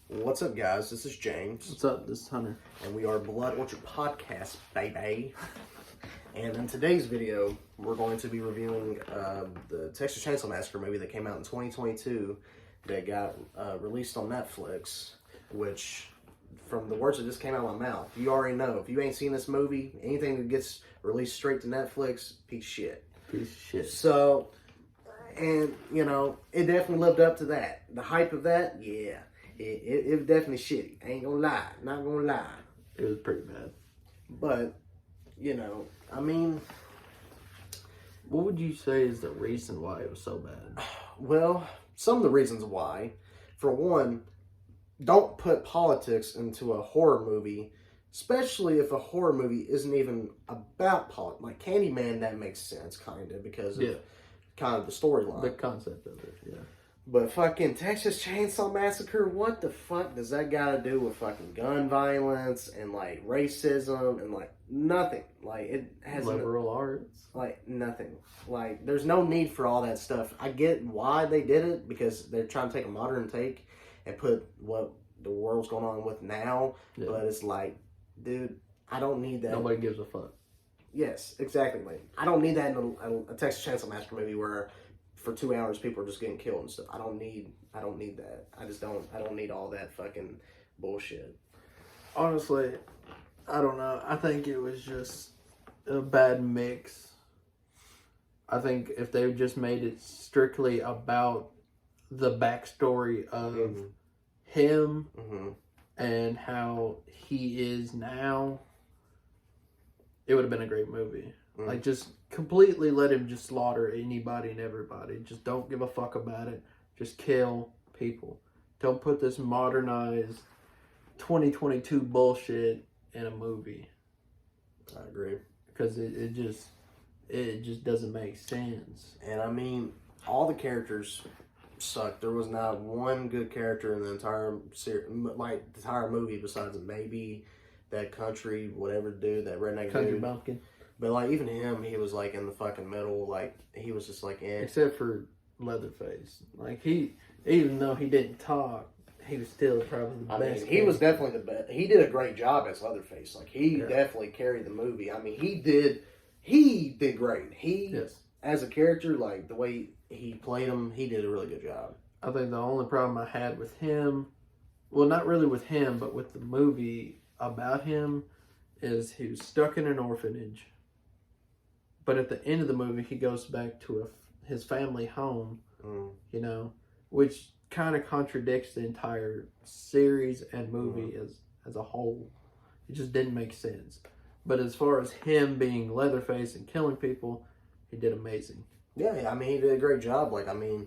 What's up, guys? This is James. What's up? This is Hunter. And we are Blood Orchard Podcast, baby. And in today's video, we're going to be reviewing the Texas Chainsaw Massacre movie that came out in 2022 that got released on Netflix, which, from the words that just came out of my mouth, you already know. If you ain't seen this movie, anything that gets released straight to Netflix, piece of shit. Piece of shit. So, and, you know, it definitely lived up to that. The hype of that, yeah. It was definitely shitty. I ain't gonna lie. Not gonna lie. It was pretty bad. But, you know, I mean... What would you say is the reason why it was so bad? Well, some of the reasons why. For one, don't put politics into a horror movie, especially if a horror movie isn't even about politics. Like Candyman, that makes sense, kind of, because of kind of the storyline. The concept of it, yeah. But fucking Texas Chainsaw Massacre, what the fuck does that got to do with fucking gun violence and, like, racism and, like, nothing. Like, it has... Liberal arts. Like, nothing. Like, there's no need for all that stuff. I get why they did it, because they're trying to take a modern take and put what the world's going on with now. Yeah. But it's like, dude, I don't need that. Nobody gives a fuck. Yes, exactly. Like, I don't need that in a Texas Chainsaw Massacre movie where... for 2 hours, people are just getting killed and stuff. I don't need that. I don't need all that fucking bullshit. Honestly, I don't know. I think it was just a bad mix. I think if they just made it strictly about the backstory of him and how he is now, it would have been a great movie. Like, just completely let him just slaughter anybody and everybody. Just don't give a fuck about it. Just kill people. Don't put this modernized 2022 bullshit in a movie. I agree. Because it just doesn't make sense. And I mean, all the characters sucked. There was not one good character in the entire entire movie besides maybe that country, whatever dude, that redneck Country dude. bumpkin. But, like, even him, he was, like, in the fucking middle. Like, he was just, like, in. Except for Leatherface. Like, even though he didn't talk, he was still probably the best. He was definitely the best. He did a great job as Leatherface. Like, he definitely carried the movie. I mean, he did great. As a character, like, the way he played him, he did a really good job. I think the only problem I had with him, well, not really with him, but with the movie about him, is he was stuck in an orphanage. But at the end of the movie, he goes back to his family home, you know, which kind of contradicts the entire series and movie as a whole. It just didn't make sense. But as far as him being Leatherface and killing people, he did amazing. Yeah, I mean, he did a great job. Like, I mean,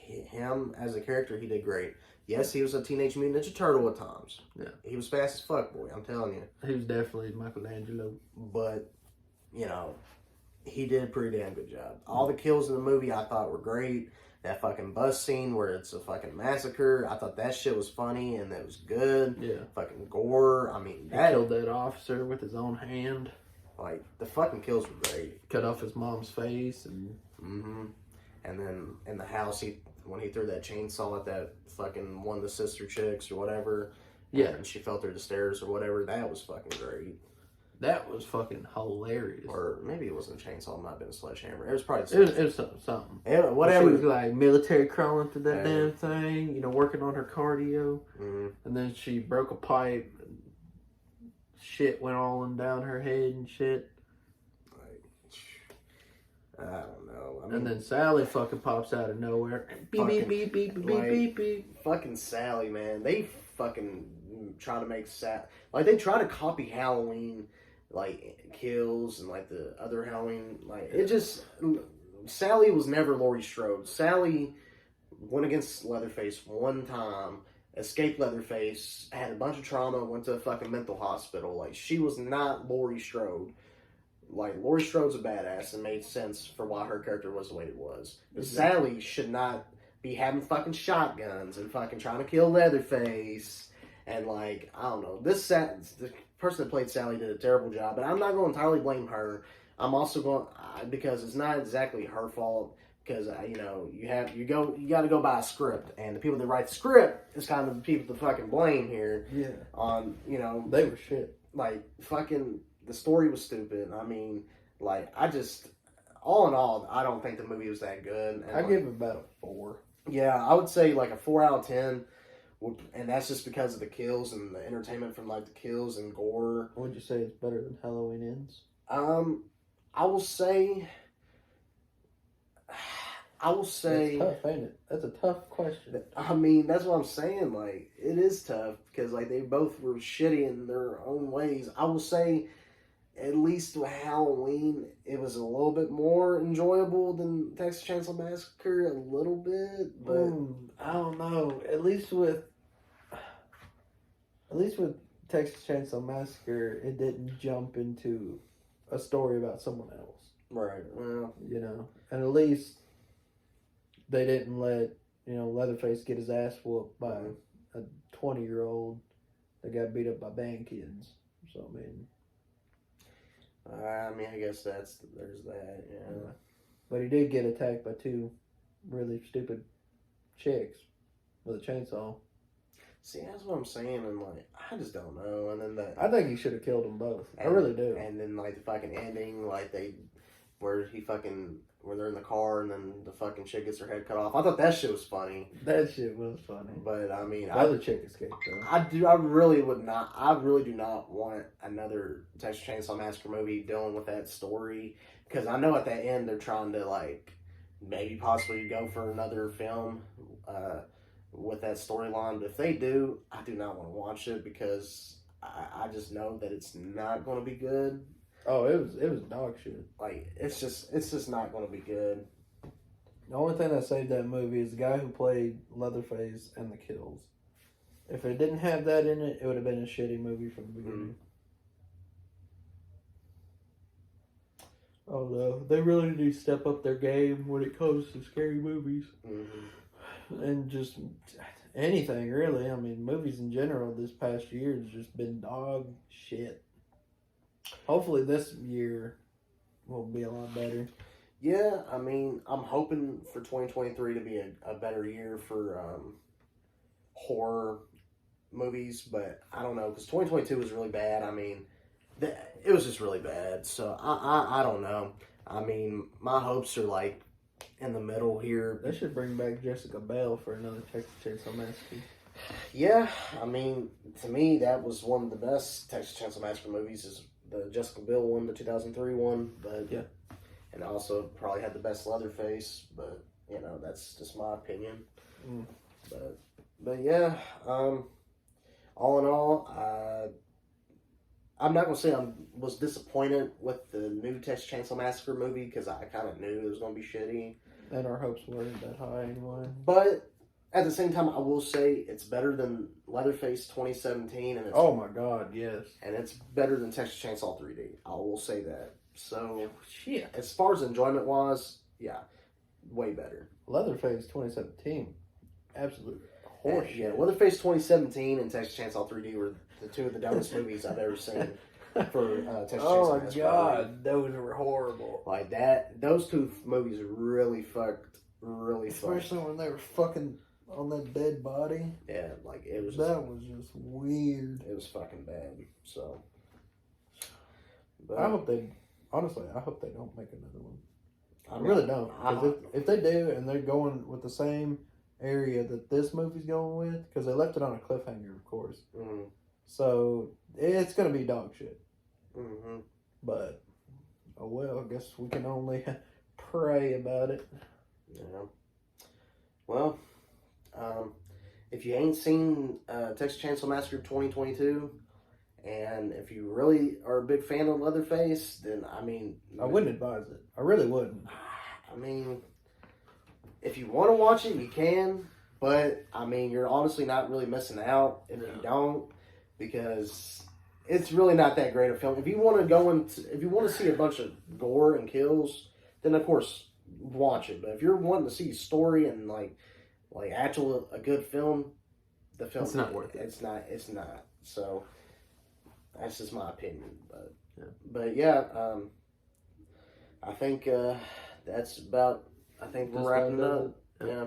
him as a character, he did great. Yes, he was a Teenage Mutant Ninja Turtle at times. Yeah. He was fast as fuck, boy, I'm telling you. He was definitely Michelangelo. But... you know, he did a pretty damn good job. All the kills in the movie I thought were great. That fucking bus scene where it's a fucking massacre, I thought that shit was funny and that was good. Yeah. Fucking gore. I mean, he killed that officer with his own hand. Like, the fucking kills were great. Cut off his mom's face. And and then in the house, when he threw that chainsaw at that fucking one of the sister chicks or whatever. Yeah. And she fell through the stairs or whatever. That was fucking great. That was fucking hilarious. Or maybe it wasn't a chainsaw, it might have been a sledgehammer. It was probably it was something. Yeah, whatever. She was like military crawling through that damn thing, you know, working on her cardio. And then she broke a pipe. And shit went all down her head and shit. I don't know. I mean, and then Sally fucking pops out of nowhere. Beep, beep, beep, beep, beep, beep, beep, beep. Fucking Sally, man. They fucking try to make like, they try to copy Halloween, like, kills and, like, the other Halloween, like, it just, Sally was never Laurie Strode. Sally went against Leatherface one time, escaped Leatherface, had a bunch of trauma, went to a fucking mental hospital. Like, she was not Laurie Strode. Like, Laurie Strode's a badass and made sense for why her character was the way it was. But Sally should not be having fucking shotguns and fucking trying to kill Leatherface. And, like, I don't know. The person that played Sally did a terrible job. But I'm not going to entirely blame her. I'm also going, because it's not exactly her fault. because you got to go by a script, and the people that write the script is kind of the people to fucking blame here. Yeah. On they were shit. Like fucking the story was stupid. I mean, like all in all, I don't think the movie was that good. And I give it about a 4. Yeah, I would say like a 4 out of 10. And that's just because of the kills and the entertainment from like the kills and gore. Would you say it's better than Halloween Ends? I will say. That's tough, ain't it? That's a tough question. I mean, that's what I'm saying. Like, it is tough because like they both were shitty in their own ways. I will say, at least with Halloween, it was a little bit more enjoyable than Texas Chainsaw Massacre, a little bit. But I don't know. At least with Texas Chainsaw Massacre, it didn't jump into a story about someone else. Right. Well, and at least they didn't let Leatherface get his ass whooped by a 20-year-old that got beat up by band kids. So I mean, I guess there's that. Yeah. But he did get attacked by 2 really stupid chicks with a chainsaw. See, that's what I'm saying, and like I just don't know. And then I think he should have killed them both. I really do. And then like the fucking ending, like where they're in the car and then the fucking chick gets her head cut off. I thought that shit was funny. That shit was funny. But I mean, the other chick escaped though. I really do not want another Texas Chainsaw Massacre movie dealing with that story, because I know at the end they're trying to like maybe possibly go for another film with that storyline. But if they do, I do not want to watch it because I just know that it's not going to be good. Oh, it was dog shit. Like it's just not going to be good. The only thing that saved that movie is the guy who played Leatherface and the kills. If it didn't have that in it, it would have been a shitty movie from the beginning. Oh no, they really need to step up their game when it comes to scary movies. And just anything really. I mean, movies in general this past year has just been dog shit. Hopefully this year will be a lot better. Yeah, I mean, I'm hoping for 2023 to be a better year for horror movies, but I don't know, because 2022 was really bad. I mean, it was just really bad, so I don't know. I mean, my hopes are like in the middle here. They should bring back Jessica Biel for another Texas Chainsaw Massacre. Yeah, I mean, to me, that was one of the best Texas Chainsaw Massacre movies, is the Jessica Biel one, the 2003 one, but yeah. And also probably had the best Leatherface, but that's just my opinion. But yeah, all in all, I'm not gonna say I was disappointed with the new Texas Chainsaw Massacre movie, because I kind of knew it was gonna be shitty, and our hopes weren't that high anyway. But at the same time, I will say it's better than Leatherface 2017, and oh my god, yes, and it's better than Texas Chainsaw 3D. I will say that. So, shit. As far as enjoyment was, yeah, way better. Leatherface 2017, absolute horseshit. Yeah, Leatherface 2017 and Texas Chainsaw 3D were the two of the dumbest movies I've ever seen for Texas Chainsaw. Oh my god, those were horrible. Like that, those two movies really fucked. Especially when they were fucking on that dead body. Yeah, like it was. That was just weird. It was fucking bad. So, but I hope they don't make another one. I really don't. Because if they do, and they're going with the same area that this movie's going with, because they left it on a cliffhanger, of course. Mm-hmm. So it's gonna be dog shit. Mm-hmm. But oh well, I guess we can only pray about it. Yeah. Well, if you ain't seen Texas Chainsaw Massacre 2022, and if you really are a big fan of Leatherface, then I mean, I wouldn't advise it. I really wouldn't. I mean, if you want to watch it, you can, but I mean, you're honestly not really missing out if you don't, because it's really not that great a film. If you want to see a bunch of gore and kills, then of course watch it. But if you're wanting to see story and like a good film, the film it's not worth it. It's not. So that's just my opinion. But yeah, I think that's about I think we're Just wrapping it about up. does it. Yeah.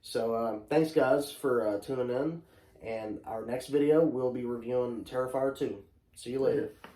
So thanks guys for tuning in, and our next video we'll be reviewing Terrifier 2. See you later. Yeah.